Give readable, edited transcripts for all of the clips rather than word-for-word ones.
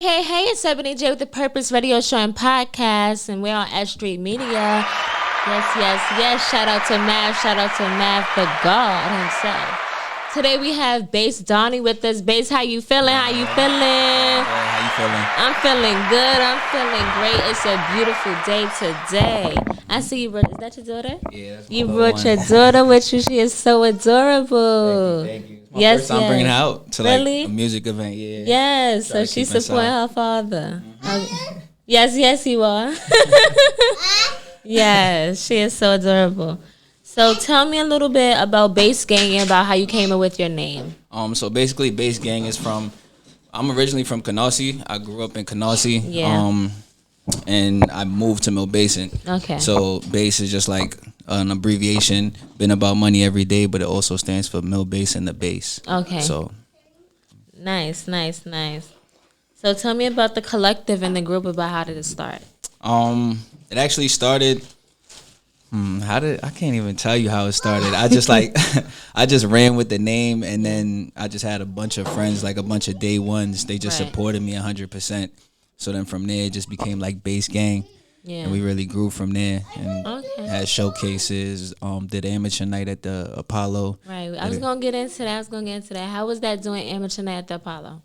Hey, it's EBONY J with the Purpose Radio Show and Podcast, and we're on S.STREET Media. Yes. Shout out to Mav, the God himself. Today we have Basedonnie with us. Base, how you feeling? How you feeling? I'm feeling good. I'm feeling great. It's a beautiful day today. I see you brought. Is that your daughter? Yeah, that's you brought your daughter with you. She is so adorable. Thank you. It's my first time bringing her out to like a music event. Yeah. Yes. So she's supporting her father. Yes, you are. Yes, she is so adorable. So tell me a little bit about Base Gang and about how you came up with your name. So basically, Base Gang is from. I'm originally from Canarsie. I grew up in Canarsie. Yeah. And I moved to Mill Basin. Okay. So Base is just like an abbreviation. Been about money every day, but it also stands for Mill Basin, the base. Okay. So. Nice. So tell me about the collective and the group. About how did it start? It actually started. I can't even tell you how it started. I just I just ran with the name, and then I just had a bunch of friends, like a bunch of day ones. They just supported me 100%. So then from there, it just became like Base Gang. Yeah. And we really grew from there and had showcases, did amateur night at the Apollo. Right. I was going to get into that. How was that doing amateur night at the Apollo?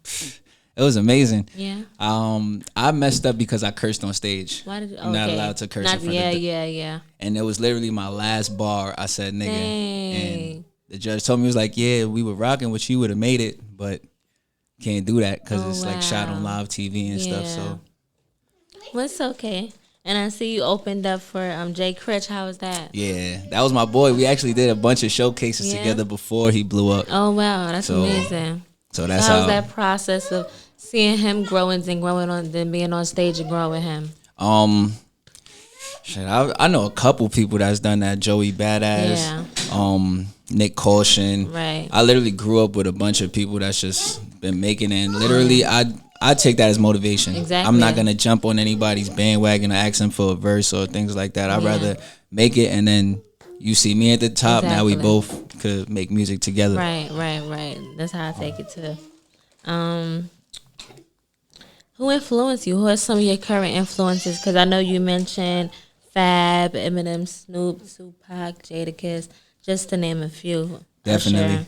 It was amazing. Yeah. I messed up because I cursed on stage. Why did you? I'm not allowed to curse in front of Yeah. And it was literally my last bar. I said nigga. Dang. And the judge told me, he was like, yeah, we were rocking with you, would have made it, but can't do that because it's like shot on live TV and stuff. So. Well, it's okay. And I see you opened up for Jay Critch. How was that? Yeah, that was my boy. We actually did a bunch of showcases together before he blew up. Oh, wow. That's amazing. So that's how was that process of seeing him growing on, then being on stage and growing him? I know a couple people that's done that. Joey Badass, Nick Caution. Right. I literally grew up with a bunch of people that's just been making it. And literally, I take that as motivation. Exactly. I'm not gonna jump on anybody's bandwagon or ask them for a verse or things like that. I'd rather make it, and then you see me at the top. Exactly. Now we both could make music together. Right. That's how I take it too. Who influenced you? Who are some of your current influences? Because I know you mentioned Fab, Eminem, Snoop, Tupac, Jadakiss, just to name a few. Definitely. Sure.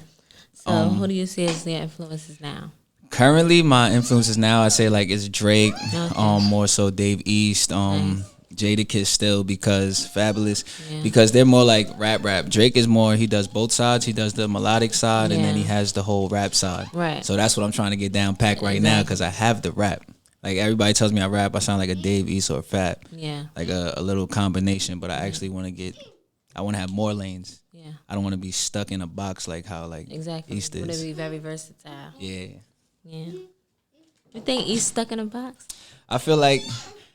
So who do you see as your influences now? Currently, my influences now, I say like it's Drake, more so Dave East, Jadakiss still because Fabulous, because they're more like rap. Drake is more, he does both sides. He does the melodic side and then he has the whole rap side. Right. So that's what I'm trying to get down packed right now because I have the rap. Like everybody tells me I rap, I sound like a Dave East or a Fab. Yeah. Like a little combination, but I actually want to have more lanes. Yeah. I don't want to be stuck in a box like how East is. Want to be very versatile. Yeah. Yeah. You think East stuck in a box? I feel like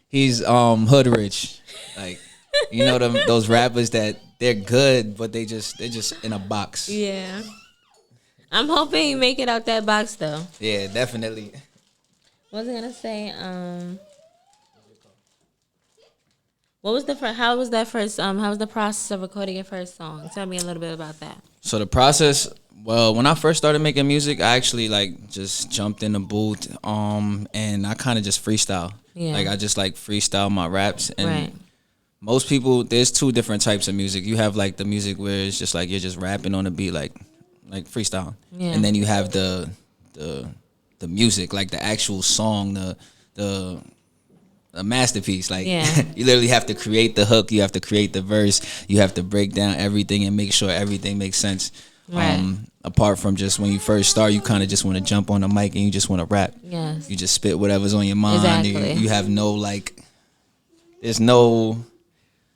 he's hood rich. Like, you know those rappers that they're good, but they're just in a box. Yeah. I'm hoping you make it out that box though. Yeah, definitely. What was I gonna say? How was the process of recording your first song? Tell me a little bit about that. So the process, well, when I first started making music, I actually like just jumped in the booth, and I kind of just freestyle. Yeah. Like I just like freestyle my raps, and most people, there's two different types of music. You have like the music where it's just like you're just rapping on a beat, like freestyle, and then you have the music, like the actual song, the masterpiece. Like you literally have to create the hook, you have to create the verse, you have to break down everything and make sure everything makes sense. Apart from just when you first start, you kind of just want to jump on the mic and you just want to rap. Yes. You just spit whatever's on your mind. Exactly. You have no there's no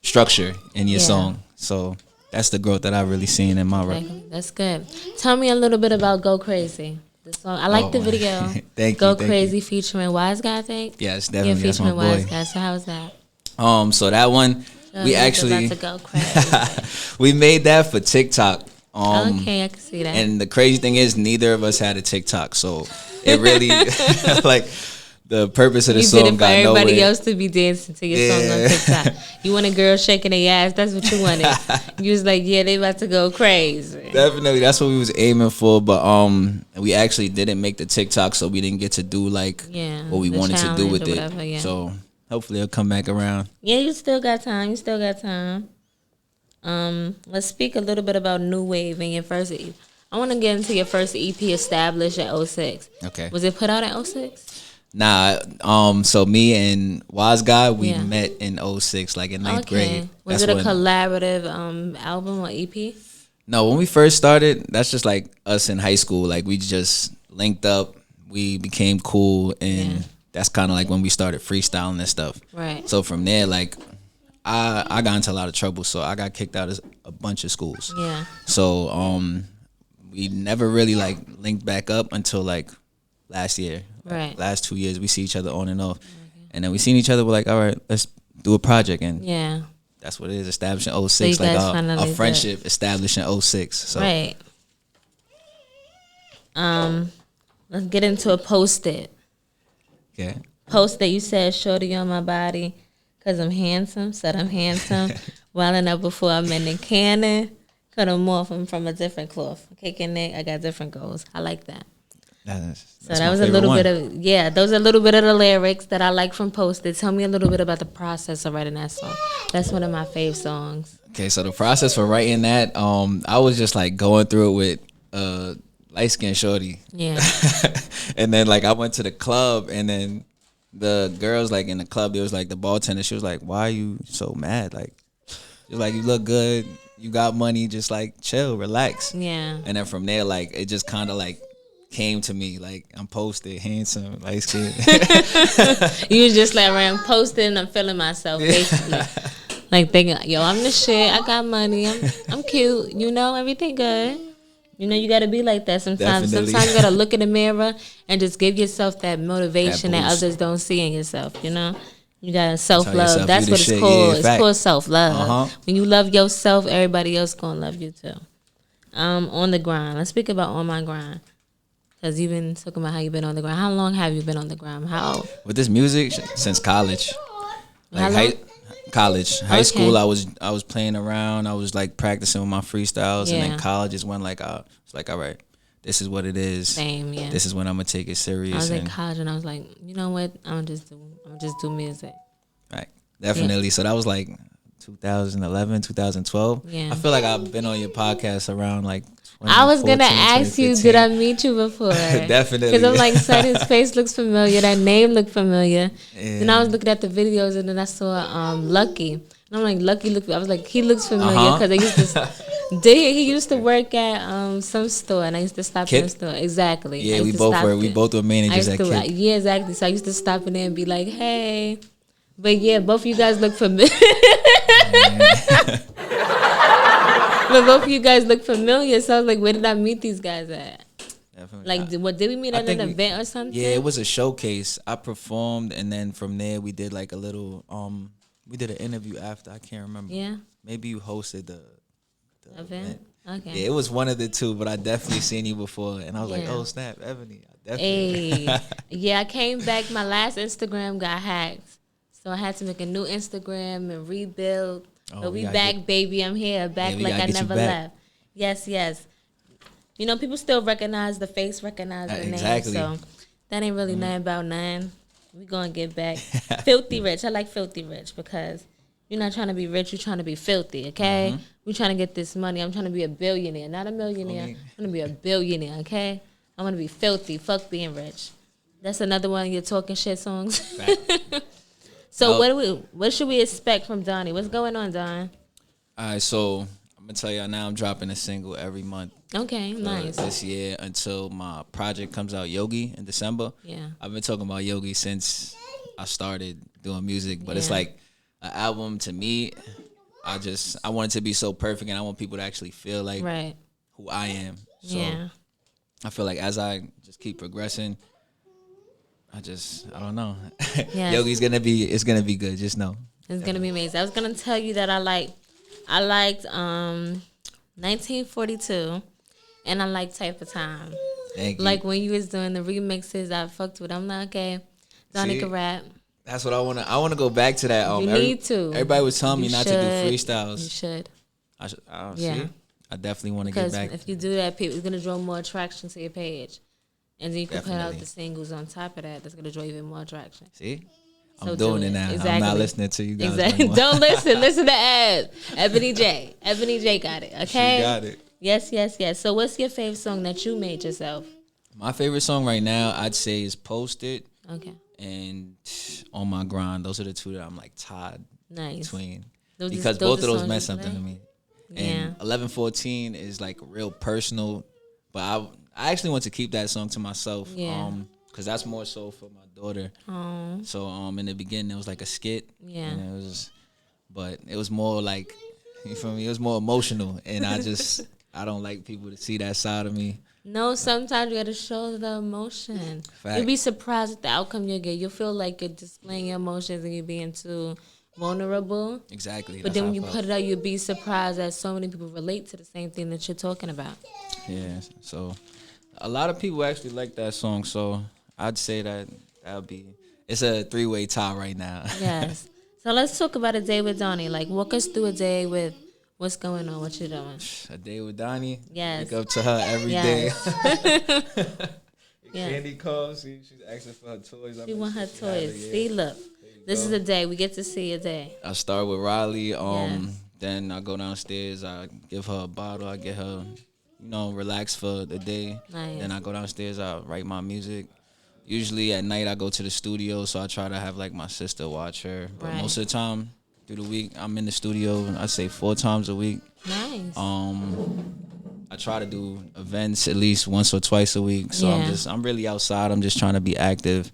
structure in your song. So that's the growth that I've really seen in my rap. That's good. Tell me a little bit about Go Crazy. The song. I like the video. Thank Go you. Crazy featuring Wise Guy, I think. Yes, definitely. That's my boy. Wise Guy. So how was that? So that one, we actually about to go crazy. we made that for TikTok. Okay, I can see that. And the crazy thing is, neither of us had a TikTok, so it really the purpose of the you song did it for got everybody nowhere. else to be dancing to your song on TikTok. You want a girl shaking their ass. That's what you wanted. You was like, yeah, they about to go crazy. Definitely, that's what we was aiming for. But we actually didn't make the TikTok, so we didn't get to do like what we wanted to do with it. Whatever, yeah. So hopefully it'll come back around. Yeah, you still got time. You still got time. Let's speak a little bit about New Wave and your first EP. I want to get into your first EP established at 06. Okay. Was it put out at 06? Nah, so me and Wise Guy, we met in 06, like in ninth grade. Was it a collaborative album or EP? No, when we first started, that's just like us in high school. Like we just linked up, we became cool, and that's kind of like when we started freestyling and stuff. Right. So from there, like I got into a lot of trouble, so I got kicked out of a bunch of schools. Yeah. So we never really like linked back up until like last year. Right. Last 2 years, we see each other on and off. Okay. And then we seen each other, we're like, all right, let's do a project. And that's what it is, established in 06. So like our friendship established in 06. So. Right. Let's get into a Post-it. Okay. Post-it, you said, shorty on my body, because I'm handsome, said I'm handsome. Wilding up before I'm in the cannon. Cut them off, I'm from a different cloth. Kicking it, I got different goals. I like that. So that was a little bit of, those are a little bit of the lyrics that I like from Post-it. Tell me a little bit about the process of writing that song. That's one of my fave songs. Okay, so the process for writing that, I was just like going through it with light-skinned shorty. Yeah. And then like I went to the club, and then the girls like in the club, there was like the bartender, she was like, why are you so mad? Like, she was like, you look good, you got money, just like chill, relax. Yeah. And then from there, like it just kind of like came to me, like I'm Posted, handsome, light skin. You was just like around Posted, and I'm feeling myself basically. Like thinking, yo, I'm the shit, I got money, I'm cute, you know, everything good. You know, you gotta be like that sometimes. Definitely. Sometimes you gotta look in the mirror and just give yourself that motivation that others don't see in yourself, you know? You gotta self-love. That's what it's called. Yeah, it's called self-love. When you love yourself, everybody else gonna love you too. On the grind. Let's speak about On My Grind. Because you've been talking about how you've been on the grind. How long have you been on the grind? How old? With this music, since college. Like college. High school, I was playing around. I was like practicing with my freestyles. And then college is when like I was like, all right, this is what it is. Same, yeah. This is when I'm gonna take it serious. I was in college and I was like, you know what? I'm gonna just do music. Right. Definitely. Yeah. So that was like 2011, 2012. Yeah. I feel like I've been on your podcast around like I was going to ask you, did I meet you before? Definitely. Because I'm like, son, his face looks familiar. That name looked familiar. Yeah. Then I was looking at the videos, and then I saw Lucky. And I'm like, Lucky, I was like, he looks familiar because I used to... he used to work at some store, and I used to stop in the store. Exactly. Yeah, we both were managers at Kid. Yeah, exactly. So I used to stop in there and be like, hey. But yeah, both of you guys look familiar. But both of you guys look familiar, so I was like, where did I meet these guys at? Definitely. Like, did we meet at an event or something? Yeah, it was a showcase. I performed, and then from there we did like a little, we did an interview after. I can't remember. Yeah. Maybe you hosted the event. Okay. Yeah, it was one of the two, but I definitely seen you before, and I was like, oh snap, Ebony. Definitely. Hey. Yeah, I came back. My last Instagram got hacked, so I had to make a new Instagram and rebuild. But we back, baby. I'm here. Back like I never left. Yes, yes. You know, people still recognize the face, recognize the name. So that ain't really nothing about nothing. We gonna get back. Filthy rich. I like filthy rich because you're not trying to be rich. You're trying to be filthy, okay? We're trying to get this money. I'm trying to be a billionaire, not a millionaire. I'm trying to be a billionaire, okay? I want to be filthy. Fuck being rich. That's another one of your talking shit songs. Right. So what should we expect from Donnie? What's going on, Don? All right, so I'm gonna tell y'all now. I'm dropping a single every month. Okay, nice. This year until my project comes out, Yogi, in December. Yeah, I've been talking about Yogi since I started doing music, but it's like an album to me. I want it to be so perfect, and I want people to actually feel like who I am. So I feel like as I just keep progressing. I don't know. Yes. Yogi's it's gonna be good. Just know it's gonna be amazing. I was gonna tell you that I liked 1942, and I like Type of Time. Thank you. Like when you was doing the remixes, I fucked with. I'm like, okay, Donnie can rap. That's what I want to. I want to go back to that. You need to. Everybody was telling me not to do freestyles. You should. See. I definitely want to get back. Because if you do that, it's going to draw more attraction to your page. And then you can put out the singles on top of that. That's going to draw even more attraction. See? I'm doing it now. Exactly. I'm not listening to you guys. Exactly. Don't listen. Listen to Ed. Ebony J. Ebony J got it. Okay? She got it. Yes. So what's your favorite song that you made yourself? My favorite song right now, I'd say, is Posted. Okay. And On My Grind. Those are the two that I'm like tied between. Because both of those meant something to me. And 1114 is like real personal. But I actually want to keep that song to myself. Yeah. Because that's more so for my daughter. So in the beginning it was like a skit. Yeah. And but it was more like, you feel me? It was more emotional. And I don't like people to see that side of me. No, sometimes you gotta show the emotion. Fact. You'll be surprised at the outcome you'll get. You'll feel like you're displaying your emotions and you're being too vulnerable. Exactly. But then when you put it out, you'll be surprised that so many people relate to the same thing that you're talking about. Yeah. So a lot of people actually like that song. So I'd say it's a 3-way tie right now. Yes. So let's talk about a day with Donnie. Like, walk us through a day with what's going on, what you're doing. A day with Donnie. Yes. Wake up to her every day. Yes. Candy calls. She's asking for her toys. She want her toys. See, look. This is a day. We get to see a day. I start with Riley. Then I go downstairs. I give her a bottle. I get her, relax for the day. Nice. Then I go downstairs. I write my music. Usually at night I go to the studio, so I try to have like my sister watch her. But most of the time through the week I'm in the studio. I say 4 times a week. Nice. I try to do events at least once or twice a week. So I'm really outside. I'm just trying to be active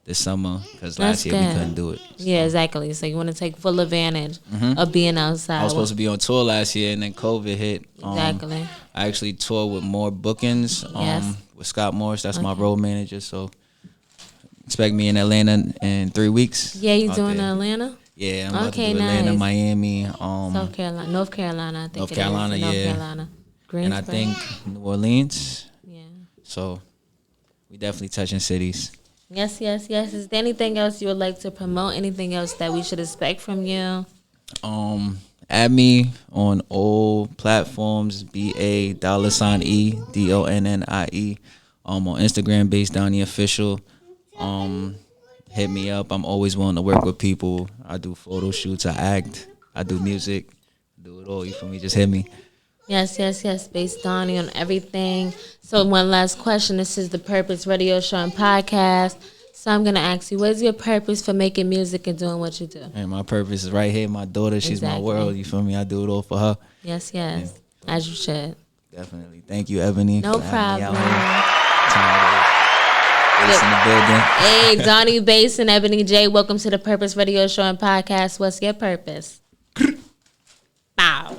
this summer because last year we couldn't do it. So. Yeah, exactly. So you want to take full advantage of being outside. I was supposed to be on tour last year and then COVID hit. Exactly. I actually toured with more bookings with Scott Morris. That's my road manager. So expect me in Atlanta in 3 weeks. Yeah, you doing Atlanta? Yeah, I'm about to do Atlanta, Miami. South Carolina, North Carolina, I think North Carolina, North Carolina. And I think New Orleans. Yeah. So we definitely touching cities. Yes. Is there anything else you would like to promote? Anything else that we should expect from you? Add me on all platforms, BA$EDONNIE. On Instagram, Basedonnieofficial. Hit me up. I'm always willing to work with people. I do photo shoots. I act. I do music. I do it all. You feel me? Just hit me. Yes. Basedonnie on everything. So one last question. This is the Purpose Radio Show and Podcast. So I'm going to ask you, what is your purpose for making music and doing what you do? And my purpose is right here. My daughter, she's my world. You feel me? I do it all for her. Yes. As you should. Definitely. Thank you, Ebony. No problem. In the building. Hey, Donnie Bass and Ebony J. Welcome to the Purpose Radio Show and Podcast. What's your purpose? Bow.